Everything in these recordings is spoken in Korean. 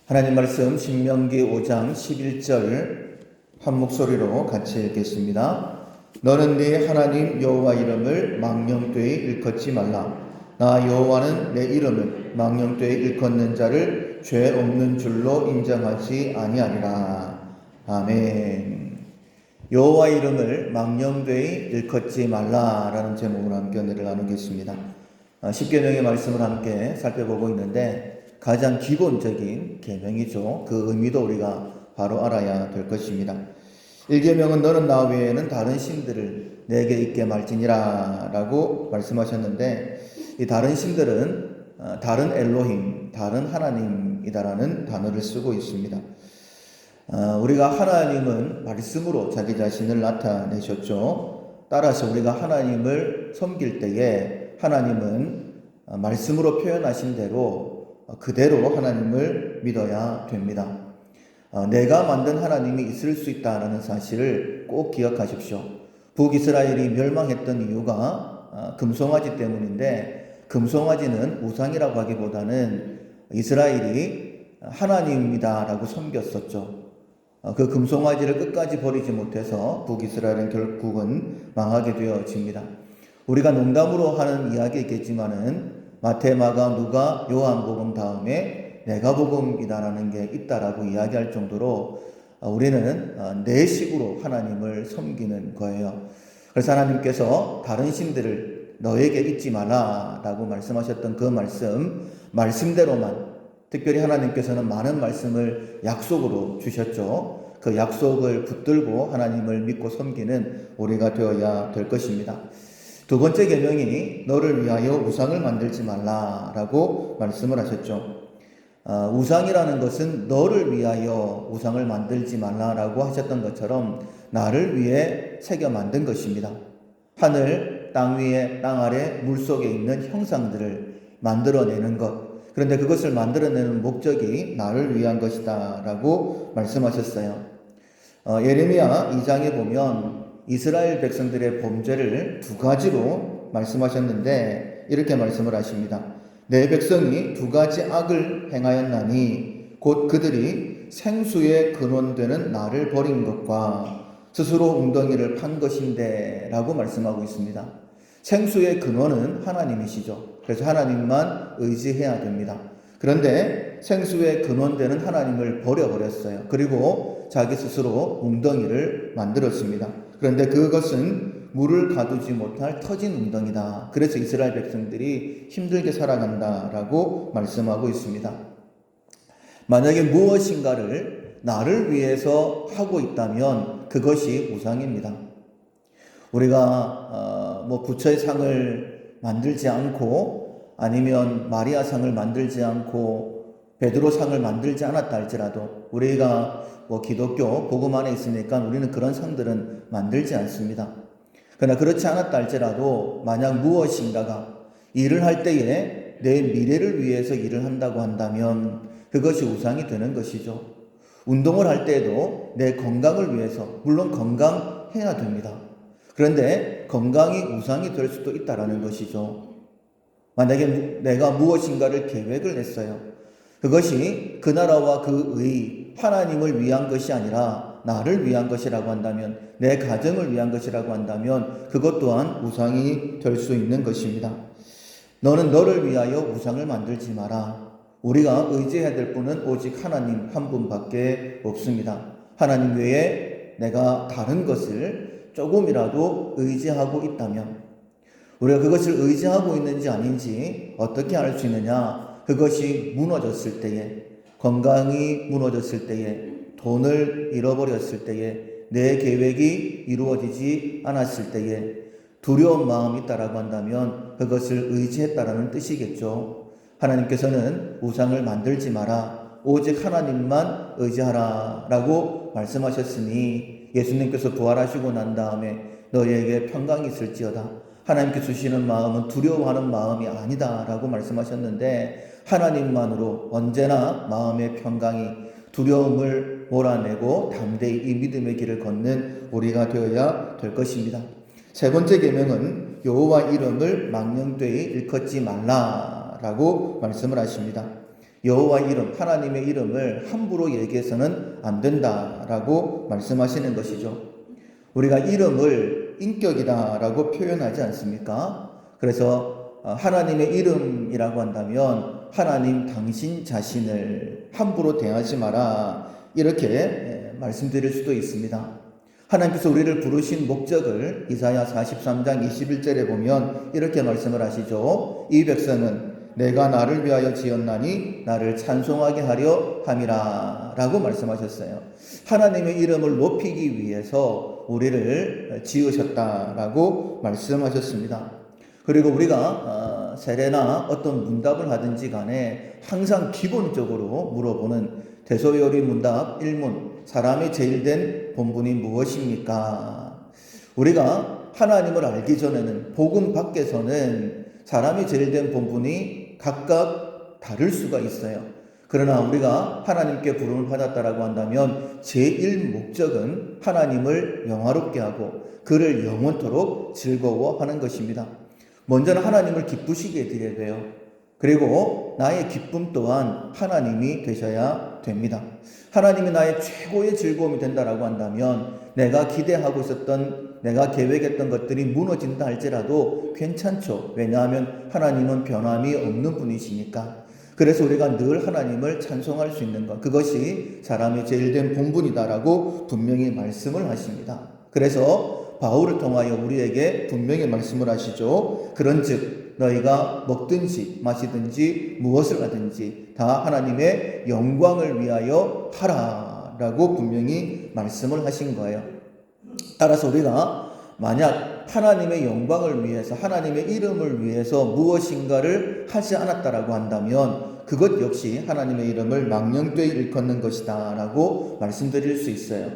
하나님 말씀 신명기 5장 11절 한 목소리로 같이 읽겠습니다. 너는 네 하나님 여호와 이름을 망령되이 일컫지 말라. 나 여호와는 내 이름을 망령되이 일컫는 자를 죄 없는 줄로 인정하지 아니하리라. 아멘. 여호와 이름을 망령되이 일컫지 말라라는 제목으로 함께 은혜를 나누겠습니다. 10계명의 말씀을 함께 살펴보고 있는데 가장 기본적인 계명이죠. 그 의미도 우리가 바로 알아야 될 것입니다. 1계명은 너는 나 외에는 다른 신들을 내게 있게 말지니라 라고 말씀하셨는데, 이 다른 신들은 다른 엘로힘, 다른 하나님이다라는 단어를 쓰고 있습니다. 우리가 하나님은 말씀으로 자기 자신을 나타내셨죠. 따라서 우리가 하나님을 섬길 때에 하나님은 말씀으로 표현하신 대로 그대로 하나님을 믿어야 됩니다. 내가 만든 하나님이 있을 수 있다는 사실을 꼭 기억하십시오. 북이스라엘이 멸망했던 이유가 금송아지 때문인데, 금송아지는 우상이라고 하기보다는 이스라엘이 하나님이다라고 섬겼었죠. 그 금송아지를 끝까지 버리지 못해서 북이스라엘은 결국은 망하게 되어집니다. 우리가 농담으로 하는 이야기겠지만은 마태, 마가, 누가, 요한복음 다음에 내가복음이다라는 게 있다라고 이야기할 정도로 우리는 내 식으로 하나님을 섬기는 거예요. 그래서 하나님께서 다른 신들을 너에게 잊지 마라라고 말씀하셨던 그 말씀대로만, 특별히 하나님께서는 많은 말씀을 약속으로 주셨죠. 그 약속을 붙들고 하나님을 믿고 섬기는 우리가 되어야 될 것입니다. 두 번째 계명이 너를 위하여 우상을 만들지 말라라고 말씀을 하셨죠. 우상이라는 것은 너를 위하여 우상을 만들지 말라라고 하셨던 것처럼 나를 위해 새겨 만든 것입니다. 하늘, 땅 위에, 땅 아래, 물속에 있는 형상들을 만들어내는 것. 그런데 그것을 만들어내는 목적이 나를 위한 것이다 라고 말씀하셨어요. 예레미야 2장에 보면 이스라엘 백성들의 범죄를 두 가지로 말씀하셨는데 이렇게 말씀을 하십니다. 내 백성이 두 가지 악을 행하였나니 곧 그들이 생수의 근원되는 나를 버린 것과 스스로 웅덩이를 판 것인데 라고 말씀하고 있습니다. 생수의 근원은 하나님이시죠. 그래서 하나님만 의지해야 됩니다. 그런데 생수의 근원되는 하나님을 버려버렸어요. 그리고 자기 스스로 웅덩이를 만들었습니다. 그런데 그것은 물을 가두지 못할 터진 웅덩이다. 그래서 이스라엘 백성들이 힘들게 살아간다라고 말씀하고 있습니다. 만약에 무엇인가를 나를 위해서 하고 있다면 그것이 우상입니다. 우리가 부처의 상을 만들지 않고 아니면 마리아 상을 만들지 않고 베드로 상을 만들지 않았다 할지라도 우리가 기독교 복음 안에 있으니까 우리는 그런 상들은 만들지 않습니다. 그러나 그렇지 않았다 할지라도 만약 무엇인가가 일을 할 때에 내 미래를 위해서 일을 한다고 한다면 그것이 우상이 되는 것이죠. 운동을 할 때에도 내 건강을 위해서, 물론 건강해야 됩니다. 그런데 건강이 우상이 될 수도 있다라는 것이죠. 만약에 내가 무엇인가를 계획을 냈어요. 그것이 그 나라와 그 의, 하나님을 위한 것이 아니라 나를 위한 것이라고 한다면, 내 가정을 위한 것이라고 한다면 그것 또한 우상이 될 수 있는 것입니다. 너는 너를 위하여 우상을 만들지 마라. 우리가 의지해야 될 분은 오직 하나님 한 분밖에 없습니다. 하나님 외에 내가 다른 것을 조금이라도 의지하고 있다면, 우리가 그것을 의지하고 있는지 아닌지 어떻게 알 수 있느냐? 그것이 무너졌을 때에, 건강이 무너졌을 때에, 돈을 잃어버렸을 때에, 내 계획이 이루어지지 않았을 때에 두려운 마음이 있다라고 한다면 그것을 의지했다라는 뜻이겠죠. 하나님께서는 우상을 만들지 마라. 오직 하나님만 의지하라 라고 말씀하셨으니 예수님께서 부활하시고 난 다음에 너희에게 평강이 있을지어다. 하나님께 주시는 마음은 두려워하는 마음이 아니다 라고 말씀하셨는데 하나님만으로 언제나 마음의 평강이, 두려움을 몰아내고 담대히 이 믿음의 길을 걷는 우리가 되어야 될 것입니다. 세 번째 계명은 여호와 이름을 망령되이 일컫지 말라라고 말씀을 하십니다. 여호와의 이름, 하나님의 이름을 함부로 얘기해서는 안 된다라고 말씀하시는 것이죠. 우리가 이름을 인격이다라고 표현하지 않습니까? 그래서 하나님의 이름이라고 한다면 하나님 당신 자신을 함부로 대하지 마라, 이렇게 말씀드릴 수도 있습니다. 하나님께서 우리를 부르신 목적을 이사야 43장 21절에 보면 이렇게 말씀을 하시죠. 이 백성은 내가 나를 위하여 지었나니 나를 찬송하게 하려 함이라 라고 말씀하셨어요. 하나님의 이름을 높이기 위해서 우리를 지으셨다라고 말씀하셨습니다. 그리고 우리가 세례나 어떤 문답을 하든지 간에 항상 기본적으로 물어보는 대소요리 문답 1문, 사람의 제일 된 본분이 무엇입니까? 우리가 하나님을 알기 전에는, 복음 밖에서는 사람이 제일 된 본분이 각각 다를 수가 있어요. 그러나 우리가 하나님께 부름을 받았다라고 한다면 제1 목적은 하나님을 영화롭게 하고 그를 영원토록 즐거워하는 것입니다. 먼저는 하나님을 기쁘시게 드려야 돼요. 그리고 나의 기쁨 또한 하나님이 되셔야 됩니다. 하나님이 나의 최고의 즐거움이 된다라고 한다면 내가 기대하고 있었던, 내가 계획했던 것들이 무너진다 할지라도 괜찮죠. 왜냐하면 하나님은 변함이 없는 분이시니까. 그래서 우리가 늘 하나님을 찬송할 수 있는 것, 그것이 사람의 제일 된 본분이다라고 분명히 말씀을 하십니다. 그래서 바울을 통하여 우리에게 분명히 말씀을 하시죠. 그런즉 너희가 먹든지 마시든지 무엇을 하든지 다 하나님의 영광을 위하여 하라라고 분명히 말씀을 하신 거예요. 따라서 우리가 만약 하나님의 영광을 위해서, 하나님의 이름을 위해서 무엇인가를 하지 않았다라고 한다면 그것 역시 하나님의 이름을 망령되이 일컫는 것이다 라고 말씀드릴 수 있어요.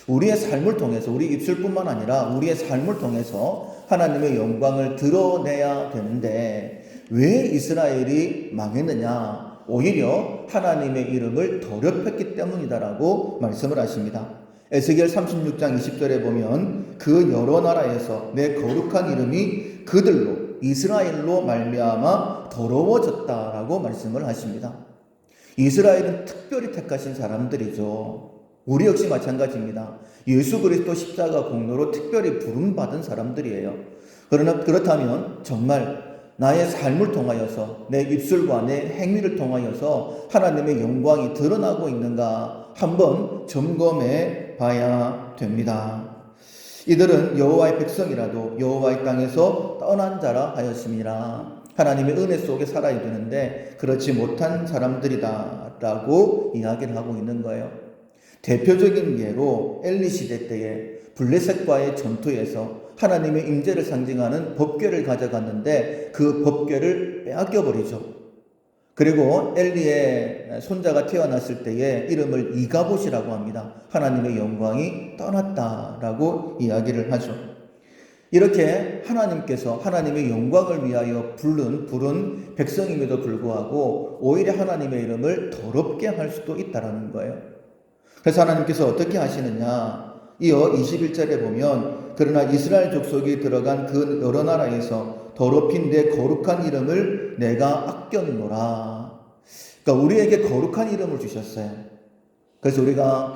우리의 삶을 통해서, 우리 입술뿐만 아니라 우리의 삶을 통해서 하나님의 영광을 드러내야 되는데 왜 이스라엘이 망했느냐? 오히려 하나님의 이름을 더럽혔기 때문이다라고 말씀을 하십니다. 에스겔 36장 20절에 보면 그 여러 나라에서 내 거룩한 이름이 그들로, 이스라엘로 말미암아 더러워졌다라고 말씀을 하십니다. 이스라엘은 특별히 택하신 사람들이죠. 우리 역시 마찬가지입니다. 예수 그리스도 십자가 공로로 특별히 부름받은 사람들이에요. 그러나 그렇다면 정말 나의 삶을 통하여서, 내 입술과 내 행위를 통하여서 하나님의 영광이 드러나고 있는가 한번 점검해 봐야 됩니다. 이들은 여호와의 백성이라도 여호와의 땅에서 떠난 자라 하였음이라. 하나님의 은혜 속에 살아야 되는데 그렇지 못한 사람들이다 라고 이야기를 하고 있는 거예요. 대표적인 예로 엘리 시대 때에 블레셋과의 전투에서 하나님의 임재를 상징하는 법궤를 가져갔는데 그 법궤를 빼앗겨 버리죠. 그리고 엘리의 손자가 태어났을 때에 이름을 이가봇이라고 합니다. 하나님의 영광이 떠났다라고 이야기를 하죠. 이렇게 하나님께서 하나님의 영광을 위하여 부른 백성임에도 불구하고 오히려 하나님의 이름을 더럽게 할 수도 있다라는 거예요. 그래서 하나님께서 어떻게 하시느냐? 이어 21절에 보면 그러나 이스라엘 족속이 들어간 그 여러 나라에서 더럽힌 내 거룩한 이름을 내가 아꼈노라. 그러니까 우리에게 거룩한 이름을 주셨어요. 그래서 우리가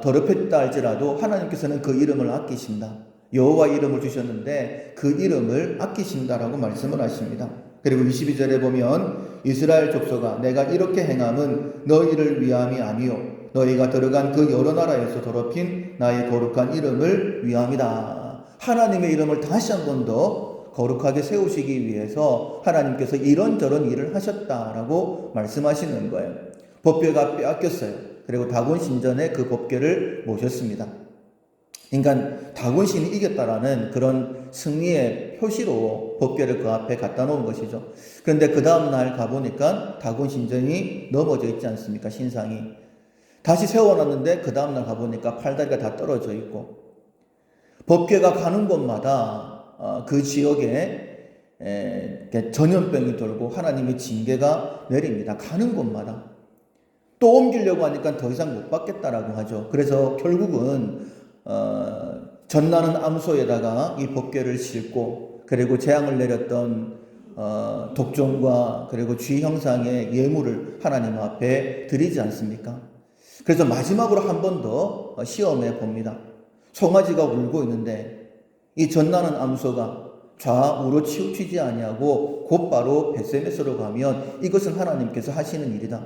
더럽혔다 할지라도 하나님께서는 그 이름을 아끼신다. 여호와 이름을 주셨는데 그 이름을 아끼신다라고 말씀을 하십니다. 그리고 22절에 보면 이스라엘 족속아 내가 이렇게 행함은 너희를 위함이 아니요 너희가 들어간 그 여러 나라에서 더럽힌 나의 거룩한 이름을 위함이다. 하나님의 이름을 다시 한 번 더 거룩하게 세우시기 위해서 하나님께서 이런저런 일을 하셨다라고 말씀하시는 거예요. 법궤가 빼앗겼어요. 그리고 다곤 신전에 그 법궤를 모셨습니다. 그러니까 다곤 신이 이겼다라는 그런 승리의 표시로 법궤를 그 앞에 갖다 놓은 것이죠. 그런데 그 다음날 가보니까 다곤 신전이 넘어져 있지 않습니까? 신상이. 다시 세워놨는데 그 다음날 가보니까 팔다리가 다 떨어져 있고 법궤가 가는 곳마다 그 지역에 전염병이 돌고 하나님의 징계가 내립니다. 가는 곳마다. 또 옮기려고 하니까 더 이상 못 받겠다라고 하죠. 그래서 결국은 전나는 암소에다가 이 법궤를 싣고 그리고 재앙을 내렸던 독종과 그리고 쥐 형상의 예물을 하나님 앞에 드리지 않습니까? 그래서 마지막으로 한 번 더 시험해 봅니다. 송아지가 울고 있는데 이 전나는 암소가 좌우로 치우치지 아니하고 곧바로 벳세메스로 가면 이것은 하나님께서 하시는 일이다.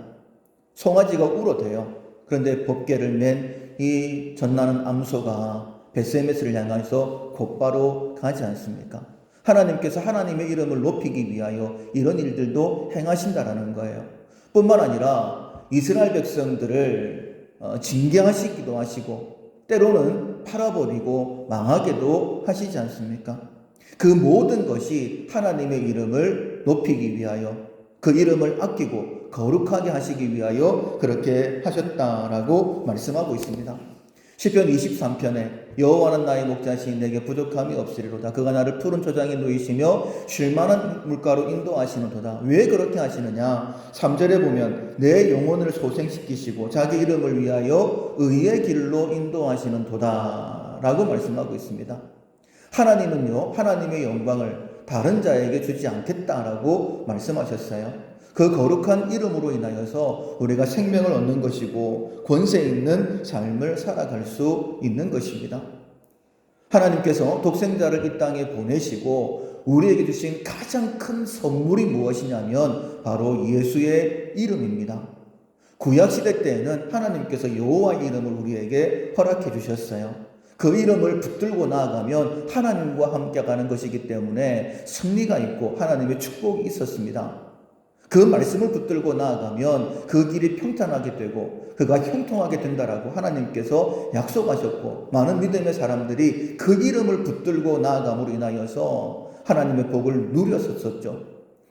송아지가 울어대요. 그런데 법궤를 맨 이 전나는 암소가 벳세메스를 향해서 곧바로 가지 않습니까? 하나님께서 하나님의 이름을 높이기 위하여 이런 일들도 행하신다라는 거예요. 뿐만 아니라 이스라엘 백성들을 징계하시기도 하시고 때로는 팔아버리고 망하게도 하시지 않습니까? 그 모든 것이 하나님의 이름을 높이기 위하여 그 이름을 아끼고 거룩하게 하시기 위하여 그렇게 하셨다라고 말씀하고 있습니다. 시편 23편에 여호와는 나의 목자시니 내게 부족함이 없으리로다. 그가 나를 푸른 초장에 누이시며 쉴만한 물가로 인도하시는도다. 왜 그렇게 하시느냐? 3절에 보면 내 영혼을 소생시키시고 자기 이름을 위하여 의의 길로 인도하시는도다 라고 말씀하고 있습니다. 하나님은요, 하나님의 영광을 다른 자에게 주지 않겠다라고 말씀하셨어요. 그 거룩한 이름으로 인하여서 우리가 생명을 얻는 것이고 권세 있는 삶을 살아갈 수 있는 것입니다. 하나님께서 독생자를 이 땅에 보내시고 우리에게 주신 가장 큰 선물이 무엇이냐면 바로 예수의 이름입니다. 구약시대 때에는 하나님께서 여호와 이름을 우리에게 허락해 주셨어요. 그 이름을 붙들고 나아가면 하나님과 함께 가는 것이기 때문에 승리가 있고 하나님의 축복이 있었습니다. 그 말씀을 붙들고 나아가면 그 길이 평탄하게 되고 그가 형통하게 된다라고 하나님께서 약속하셨고 많은 믿음의 사람들이 그 이름을 붙들고 나아감으로 인하여서 하나님의 복을 누렸었죠.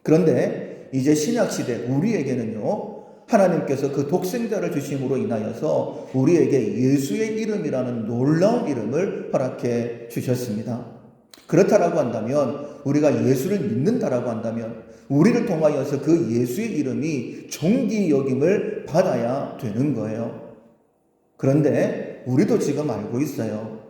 그런데 이제 신약시대 우리에게는요, 하나님께서 그 독생자를 주심으로 인하여서 우리에게 예수의 이름이라는 놀라운 이름을 허락해 주셨습니다. 그렇다라고 한다면 우리가 예수를 믿는다라고 한다면 우리를 통하여서 그 예수의 이름이 존귀 여김을 받아야 되는 거예요. 그런데 우리도 지금 알고 있어요.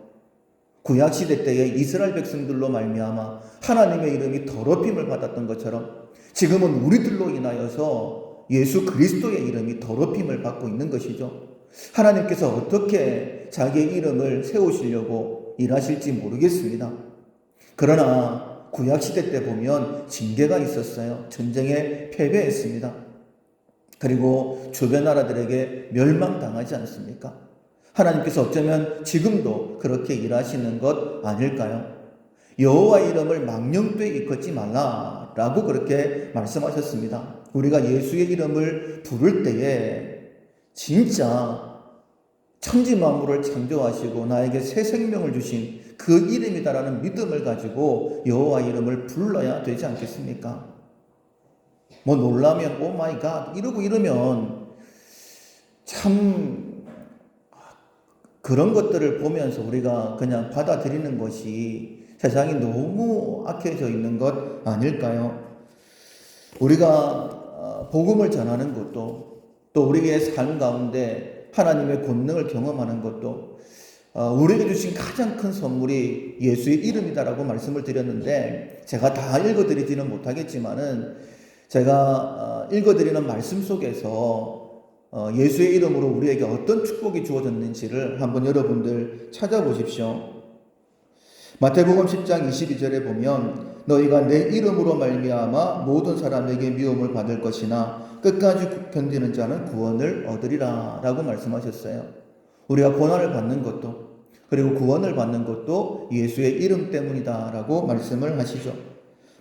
구약시대 때에 이스라엘 백성들로 말미암아 하나님의 이름이 더럽힘을 받았던 것처럼 지금은 우리들로 인하여서 예수 그리스도의 이름이 더럽힘을 받고 있는 것이죠. 하나님께서 어떻게 자기의 이름을 세우시려고 일하실지 모르겠습니다. 그러나 구약시대 때 보면 징계가 있었어요. 전쟁에 패배했습니다. 그리고 주변 나라들에게 멸망당하지 않습니까? 하나님께서 어쩌면 지금도 그렇게 일하시는 것 아닐까요? 여호와 이름을 망령되이 일컫지 말라라고 그렇게 말씀하셨습니다. 우리가 예수의 이름을 부를 때에 진짜 천지 만물을 창조하시고 나에게 새 생명을 주신 그 이름이다라는 믿음을 가지고 여호와 이름을 불러야 되지 않겠습니까? 뭐 놀라면 오 마이 갓 이러면 참 그런 것들을 보면서 우리가 그냥 받아들이는 것이 세상이 너무 악해져 있는 것 아닐까요? 우리가 복음을 전하는 것도 또 우리의 삶 가운데 하나님의 권능을 경험하는 것도 우리에게 주신 가장 큰 선물이 예수의 이름이다라고 말씀을 드렸는데 제가 다 읽어드리지는 못하겠지만은 제가 읽어드리는 말씀 속에서 예수의 이름으로 우리에게 어떤 축복이 주어졌는지를 한번 여러분들 찾아보십시오. 마태복음 10장 22절에 보면 너희가 내 이름으로 말미암아 모든 사람에게 미움을 받을 것이나 끝까지 견디는 자는 구원을 얻으리라 라고 말씀하셨어요. 우리가 고난을 받는 것도 그리고 구원을 받는 것도 예수의 이름 때문이다 라고 말씀을 하시죠.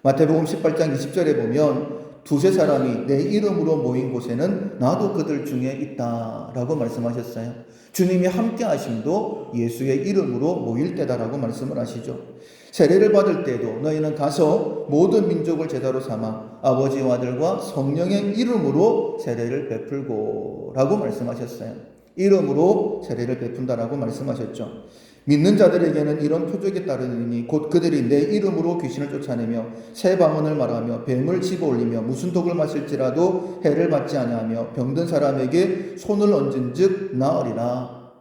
마태복음 18장 20절에 보면 두세 사람이 내 이름으로 모인 곳에는 나도 그들 중에 있다 라고 말씀하셨어요. 주님이 함께 하심도 예수의 이름으로 모일 때다라고 말씀을 하시죠. 세례를 받을 때도 너희는 가서 모든 민족을 제자로 삼아 아버지와 아들과 성령의 이름으로 세례를 베풀고 라고 말씀하셨어요. 이름으로 세례를 베푼다라고 말씀하셨죠. 믿는 자들에게는 이런 표적이 따르니 곧 그들이 내 이름으로 귀신을 쫓아내며 새 방언을 말하며 뱀을 집어올리며 무슨 독을 마실지라도 해를 받지 아니하며 병든 사람에게 손을 얹은즉 나으리라.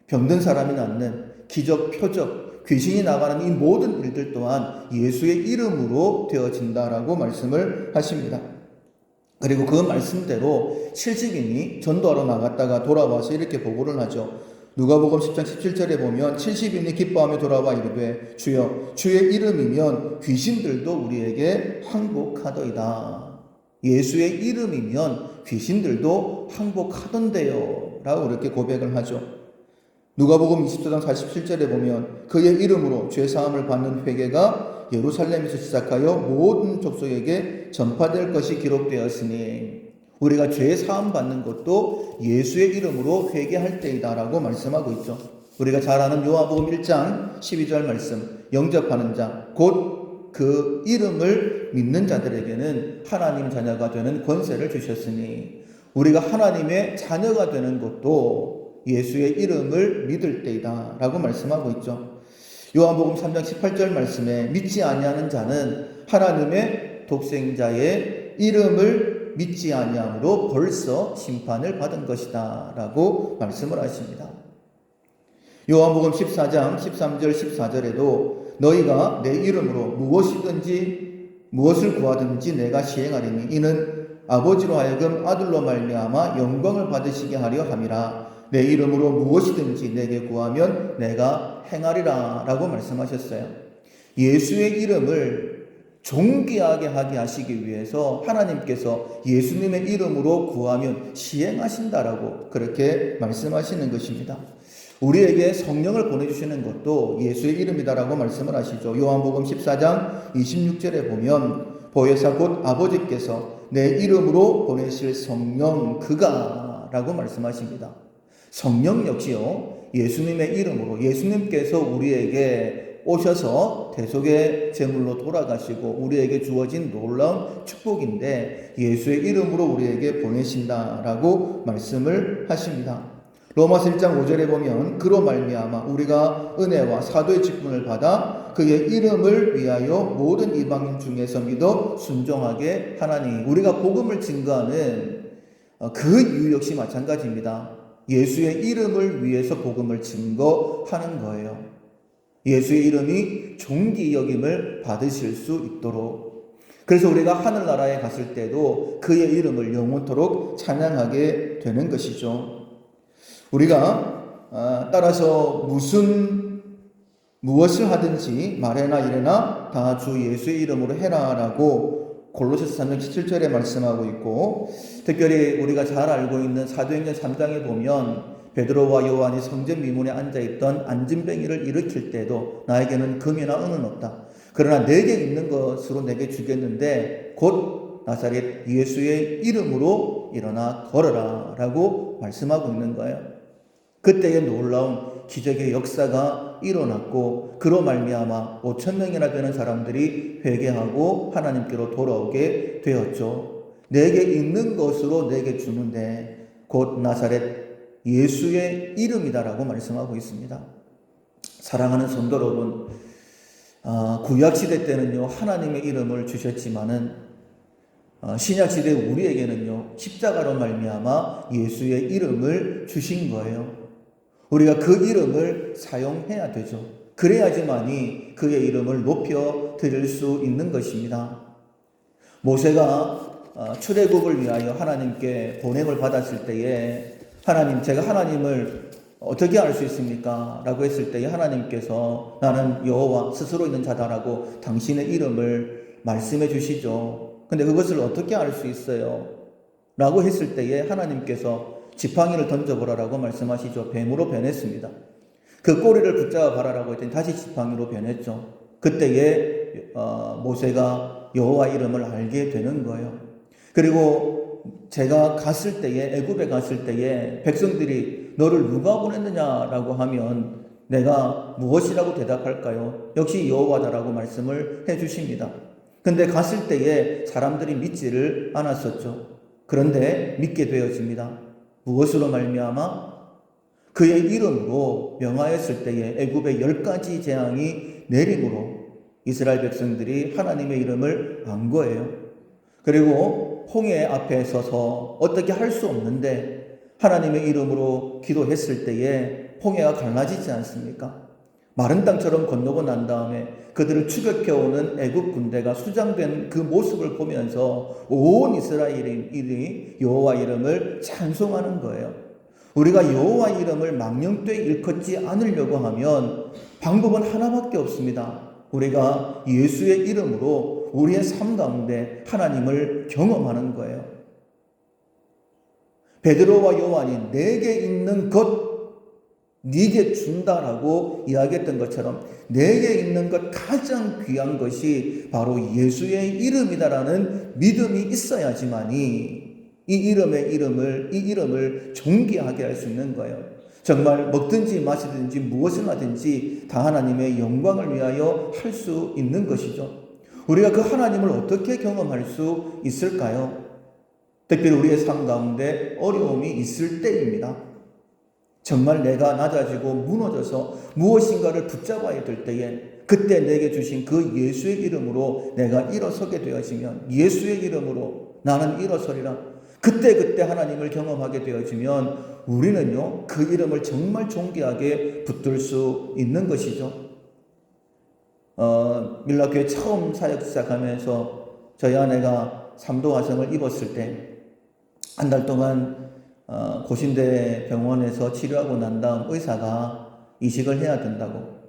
병든 사람이 낫는, 기적, 표적, 귀신이 나가는 이 모든 일들 또한 예수의 이름으로 되어진다라고 말씀을 하십니다. 그리고 그 말씀대로 70인이 전도하러 나갔다가 돌아와서 이렇게 보고를 하죠. 누가복음 10장 17절에 보면 70인이 기뻐하며 돌아와 이르되 주여 주의 이름이면 귀신들도 우리에게 항복하더이다. 예수의 이름이면 귀신들도 항복하던데요 라고 이렇게 고백을 하죠. 누가복음 24장 47절에 보면 그의 이름으로 죄사함을 받는 회개가 예루살렘에서 시작하여 모든 족속에게 전파될 것이 기록되었으니 우리가 죄사함 받는 것도 예수의 이름으로 회개할 때이다라고 말씀하고 있죠. 우리가 잘 아는 요한복음 1장 12절 말씀, 영접하는 자 곧 그 이름을 믿는 자들에게는 하나님 자녀가 되는 권세를 주셨으니 우리가 하나님의 자녀가 되는 것도 예수의 이름을 믿을 때이다 라고 말씀하고 있죠. 요한복음 3장 18절 말씀에 믿지 아니하는 자는 하나님의 독생자의 이름을 믿지 아니함으로 벌써 심판을 받은 것이다 라고 말씀을 하십니다. 요한복음 14장 13절 14절에도 너희가 내 이름으로 무엇을 구하든지 내가 시행하리니 이는 아버지로 하여금 아들로 말미암아 영광을 받으시게 하려 함이라. 내 이름으로 무엇이든지 내게 구하면 내가 행하리라 라고 말씀하셨어요. 예수의 이름을 존귀하게 하게 하시기 위해서 하나님께서 예수님의 이름으로 구하면 시행하신다라고 그렇게 말씀하시는 것입니다. 우리에게 성령을 보내주시는 것도 예수의 이름이다라고 말씀을 하시죠. 요한복음 14장 26절에 보면 보혜사 곧 아버지께서 내 이름으로 보내실 성령 그가 라고 말씀하십니다. 성령 역시요 예수님의 이름으로 예수님께서 우리에게 오셔서 대속의 제물로 돌아가시고 우리에게 주어진 놀라운 축복인데 예수의 이름으로 우리에게 보내신다라고 말씀을 하십니다. 로마서 1장 5절에 보면 그로 말미암아 우리가 은혜와 사도의 직분을 받아 그의 이름을 위하여 모든 이방인 중에서 믿어 순종하게 하나니 우리가 복음을 증거하는 그 이유 역시 마찬가지입니다. 예수의 이름을 위해서 복음을 증거하는 거예요. 예수의 이름이 존귀 여김을 받으실 수 있도록. 그래서 우리가 하늘나라에 갔을 때도 그의 이름을 영원토록 찬양하게 되는 것이죠. 우리가 따라서 무엇을 하든지 말해나 이래나 다 주 예수의 이름으로 해라라고 골로새서 3장 17절에 말씀하고 있고 특별히 우리가 잘 알고 있는 사도행전 3장에 보면 베드로와 요한이 성전 미문에 앉아있던 안진뱅이를 일으킬 때도 나에게는 금이나 은은 없다. 그러나 내게 있는 것으로 내게 주겠는데 곧 나사렛 예수의 이름으로 일어나 걸어라 라고 말씀하고 있는 거예요. 그때에 놀라운 기적의 역사가 일어났고 그로 말미암아 5,000명이나 되는 사람들이 회개하고 하나님께로 돌아오게 되었죠. 내게 있는 것으로 내게 주는데 곧 나사렛 예수의 이름이다라고 말씀하고 있습니다. 사랑하는 성도 여러분, 구약시대 때는요 하나님의 이름을 주셨지만은 신약시대 우리에게는요 십자가로 말미암아 예수의 이름을 주신 거예요. 우리가 그 이름을 사용해야 되죠. 그래야지만이 그의 이름을 높여 드릴 수 있는 것입니다. 모세가 출애굽을 위하여 하나님께 보냄을 받았을 때에 하나님, 제가 하나님을 어떻게 알 수 있습니까? 라고 했을 때에 하나님께서 나는 여호와 스스로 있는 자다라고 당신의 이름을 말씀해 주시죠. 근데 그것을 어떻게 알 수 있어요? 라고 했을 때에 하나님께서 지팡이를 던져보라라고 말씀하시죠. 뱀으로 변했습니다. 그 꼬리를 붙잡아 봐라라고 했더니 다시 지팡이로 변했죠. 그때에 모세가 여호와 이름을 알게 되는 거예요. 그리고 제가 갔을 때에 애굽에 갔을 때에 백성들이 너를 누가 보냈느냐라고 하면 내가 무엇이라고 대답할까요? 역시 여호와다라고 말씀을 해주십니다. 근데 갔을 때에 사람들이 믿지를 않았었죠. 그런데 믿게 되어집니다. 무엇으로 말미암아? 그의 이름으로 명하였을 때에 애굽의 10가지 재앙이 내림으로 이스라엘 백성들이 하나님의 이름을 안 거예요. 그리고 홍해 앞에 서서 어떻게 할 수 없는데 하나님의 이름으로 기도했을 때에 홍해가 갈라지지 않습니까? 마른 땅처럼 건너고 난 다음에 그들을 추격해오는 애국 군대가 수장된 그 모습을 보면서 온 이스라엘이 여호와 이름을 찬송하는 거예요. 우리가 여호와 이름을 망령되이 일컫지 않으려고 하면 방법은 하나밖에 없습니다. 우리가 예수의 이름으로 우리의 삶 가운데 하나님을 경험하는 거예요. 베드로와 요한이 내게 있는 것 네게 준다라고 이야기했던 것처럼 내게 있는 것 가장 귀한 것이 바로 예수의 이름이다라는 믿음이 있어야지만이 이 이름을 존귀하게 할 수 있는 거예요. 정말 먹든지 마시든지 무엇을 하든지 다 하나님의 영광을 위하여 할 수 있는 것이죠. 우리가 그 하나님을 어떻게 경험할 수 있을까요? 특별히 우리의 삶 가운데 어려움이 있을 때입니다. 정말 내가 낮아지고 무너져서 무엇인가를 붙잡아야 될 때에 그때 내게 주신 그 예수의 이름으로 내가 일어서게 되어지면 예수의 이름으로 나는 일어서리라. 그때 하나님을 경험하게 되어지면 우리는요 그 이름을 정말 존귀하게 붙들 수 있는 것이죠. 밀라교회 처음 사역 시작하면서 저희 아내가 삼도화성을 입었을 때 한 달 동안 고신대 병원에서 치료하고 난 다음 의사가 이식을 해야 된다고.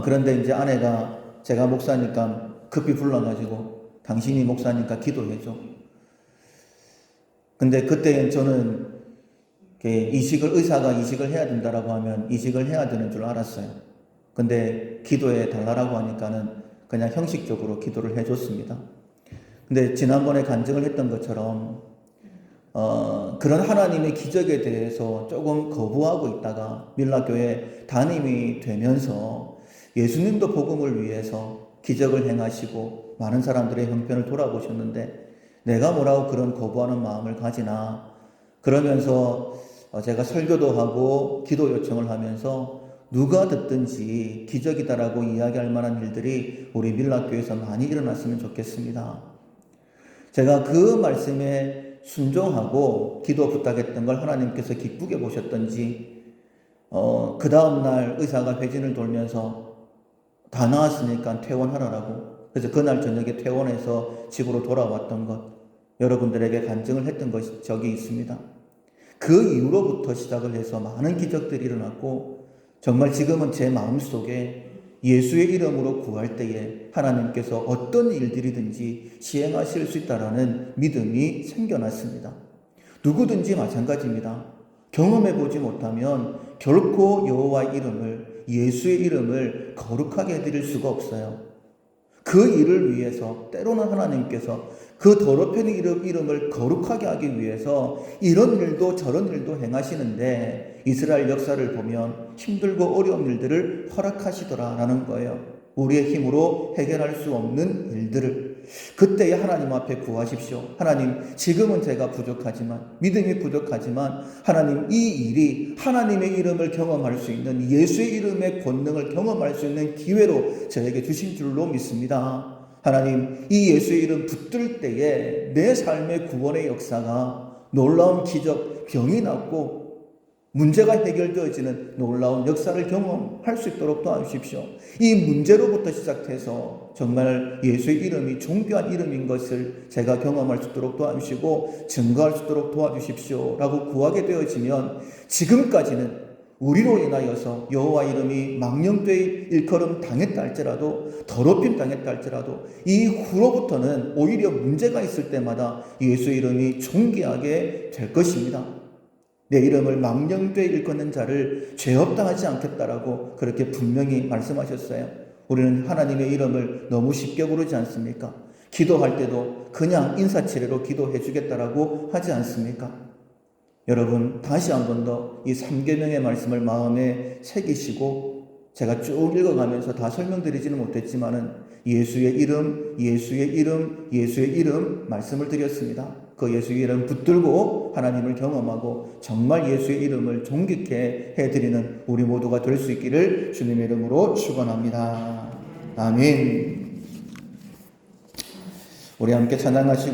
그런데 이제 아내가 제가 목사니까 급히 불러가지고 당신이 목사니까 기도해줘. 근데 그때 저는 의사가 이식을 해야 된다라고 하면 이식을 해야 되는 줄 알았어요. 근데 기도해 달라고 하니까는 그냥 형식적으로 기도를 해줬습니다. 근데 지난번에 간증을 했던 것처럼 그런 하나님의 기적에 대해서 조금 거부하고 있다가 밀라교회 담임이 되면서 예수님도 복음을 위해서 기적을 행하시고 많은 사람들의 형편을 돌아보셨는데 내가 뭐라고 그런 거부하는 마음을 가지나 그러면서 제가 설교도 하고 기도 요청을 하면서 누가 듣든지 기적이다라고 이야기할 만한 일들이 우리 밀라교회에서 많이 일어났으면 좋겠습니다. 제가 그 말씀에 순종하고 기도 부탁했던 걸 하나님께서 기쁘게 보셨던지 그 다음날 의사가 회진을 돌면서 다 나았으니까 퇴원하라고 그래서 그날 저녁에 퇴원해서 집으로 돌아왔던 것 여러분들에게 간증을 했던 적이 있습니다. 그 이후로부터 시작을 해서 많은 기적들이 일어났고 정말 지금은 제 마음속에 예수의 이름으로 구할 때에 하나님께서 어떤 일들이든지 시행하실 수 있다라는 믿음이 생겨났습니다. 누구든지 마찬가지입니다. 경험해보지 못하면 결코 여호와 이름을 예수의 이름을 거룩하게 해드릴 수가 없어요. 그 일을 위해서 때로는 하나님께서 그 더럽힌 이름을 거룩하게 하기 위해서 이런 일도 저런 일도 행하시는데 이스라엘 역사를 보면 힘들고 어려운 일들을 허락하시더라라는 거예요. 우리의 힘으로 해결할 수 없는 일들을 그때에 하나님 앞에 구하십시오. 하나님 지금은 제가 부족하지만 믿음이 부족하지만 하나님 이 일이 하나님의 이름을 경험할 수 있는 예수의 이름의 권능을 경험할 수 있는 기회로 저에게 주신 줄로 믿습니다. 하나님 이 예수의 이름 붙들 때에 내 삶의 구원의 역사가 놀라운 기적 병이 낫고 문제가 해결되어지는 놀라운 역사를 경험할 수 있도록 도와주십시오. 이 문제로부터 시작해서 정말 예수의 이름이 존귀한 이름인 것을 제가 경험할 수 있도록 도와주시고 증거할 수 있도록 도와주십시오 라고 구하게 되어지면 지금까지는 우리로 인하여서 여호와 이름이 망령되이 일컬음 당했다 할지라도 더럽힘 당했다 할지라도 이후로부터는 오히려 문제가 있을 때마다 예수의 이름이 존귀하게 될 것입니다. 내 이름을 망령되이 일컫는 자를 죄 없다 하지 않겠다라고 그렇게 분명히 말씀하셨어요. 우리는 하나님의 이름을 너무 쉽게 부르지 않습니까? 기도할 때도 그냥 인사치레로 기도해 주겠다라고 하지 않습니까? 여러분 다시 한 번 더 이 3계명의 말씀을 마음에 새기시고 제가 쭉 읽어가면서 다 설명드리지는 못했지만은 예수의 이름 말씀을 드렸습니다. 그 예수의 이름 붙들고 하나님을 경험하고 정말 예수의 이름을 존귀케 해드리는 우리 모두가 될 수 있기를 주님의 이름으로 축원합니다. 아멘. 우리 함께 찬양하시고